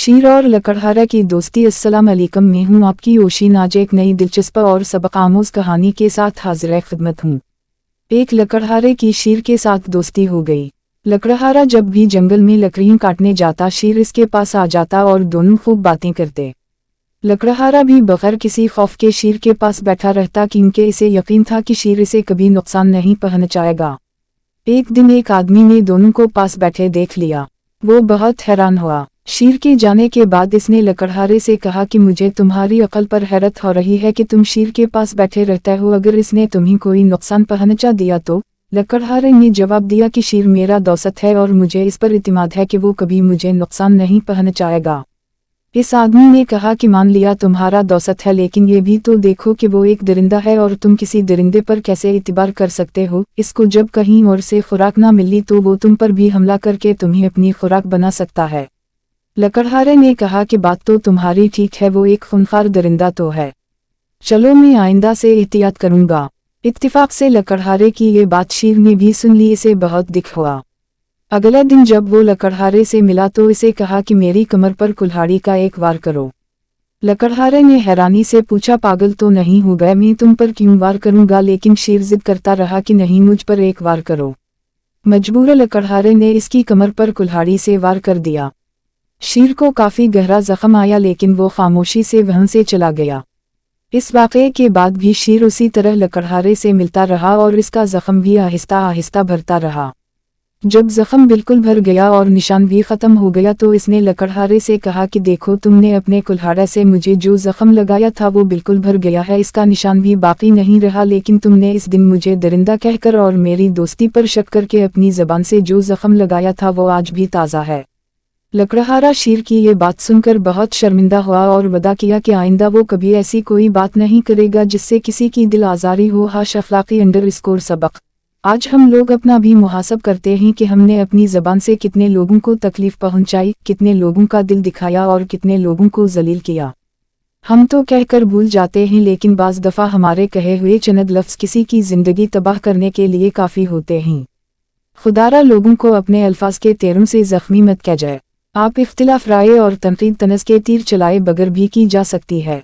शीर और लकड़हारा की दोस्ती। अस्सलाम अलैकुम, मैं हूँ आपकी ओशीन। आज एक नई दिलचस्प और सबक आमोज़ कहानी के साथ हाजिर खिदमत हूँ। एक लकड़हारे की शीर के साथ दोस्ती हो गई। लकड़हारा जब भी जंगल में लकड़ियाँ काटने जाता, शीर इसके पास आ जाता और दोनों खूब बातें करते। लकड़हारा भी बगैर किसी खौफ के शीर के पास बैठा रहता, क्योंकि इसे यकीन था कि शीर इसे कभी नुकसान नहीं पहुंचाएगा। एक दिन एक आदमी ने दोनों को पास बैठे देख लिया। वो बहुत हैरान हुआ। शीर के जाने के बाद इसने लकड़हारे से कहा कि मुझे तुम्हारी अक्ल पर हैरत हो रही है कि तुम शीर के पास बैठे रहते हो, अगर इसने तुम्हें कोई नुकसान पहुंचा दिया तो? लकड़हारे ने जवाब दिया कि शीर मेरा दोस्त है और मुझे इस पर इत्मीनान है कि वो कभी मुझे नुकसान नहीं पहुंचाएगा। इस आदमी ने कहा कि मान लिया तुम्हारा दोस्त है, लेकिन ये भी तो देखो कि वो एक दरिंदा है और तुम किसी दरिंदे पर कैसे इतबार कर सकते हो? इसको जब कहीं और से खुराक ना मिली तो वो तुम पर भी हमला करके तुम्हें अपनी खुराक बना सकता है। लकड़हारे ने कहा कि बात तो तुम्हारी ठीक है, वो एक खूंखार दरिंदा तो है। चलो मैं आइंदा से एहतियात करूंगा। इत्तिफाक से लकड़हारे की ये बात शीर ने भी सुन ली। इसे बहुत दुख हुआ। अगले दिन जब वो लकड़हारे से मिला तो इसे कहा कि मेरी कमर पर कुल्हाड़ी का एक वार करो। लकड़हारे ने हैरानी से पूछा, पागल तो नहीं हो गए? मैं तुम पर क्यों वार करूंगा? लेकिन शीर जिद करता रहा कि नहीं, मुझ पर एक वार करो। मजबूर लकड़हारे ने इसकी कमर पर कुल्हाड़ी से वार कर दिया। शीर को काफी गहरा जख्म आया, लेकिन वो खामोशी से वहां से चला गया। इस वाक़ये के बाद भी शीर उसी तरह लकड़हारे से मिलता रहा और इसका जख्म भी आहिस्ता आहिस्ता भरता रहा। जब जख्म बिल्कुल भर गया और निशान भी ख़त्म हो गया तो इसने लकड़हारे से कहा कि देखो, तुमने अपने कुल्हाड़े से मुझे जो जख्म लगाया था वो बिल्कुल भर गया है, इसका निशान भी बाकी नहीं रहा। लेकिन तुमने इस दिन मुझे दरिंदा कहकर और मेरी दोस्ती पर शक करके अपनी ज़बान से जो जख्म लगाया था वो आज भी ताज़ा है। लकड़हारा शीर की ये बात सुनकर बहुत शर्मिंदा हुआ और वदा किया कि आइंदा वो कभी ऐसी कोई बात नहीं करेगा जिससे किसी की दिल आज़ारी हो। अखलाकी अंडरस्कोर सबक। आज हम लोग अपना भी मुहासब करते हैं कि हमने अपनी ज़बान से कितने लोगों को तकलीफ़ पहुंचाई, कितने लोगों का दिल दिखाया और कितने लोगों को जलील किया। हम तो कहकर भूल जाते हैं, लेकिन बाज़ दफ़ा हमारे कहे हुए चंद लफ्ज़ किसी की ज़िंदगी तबाह करने के लिए काफ़ी होते हैं। खुदारा लोगों को अपने अल्फाज के तेरों से ज़ख्मी मत कीजिए। आप इख्तिलाफ राय और तनकीद तनज़ के तीर चलाए बगैर भी की जा सकती है।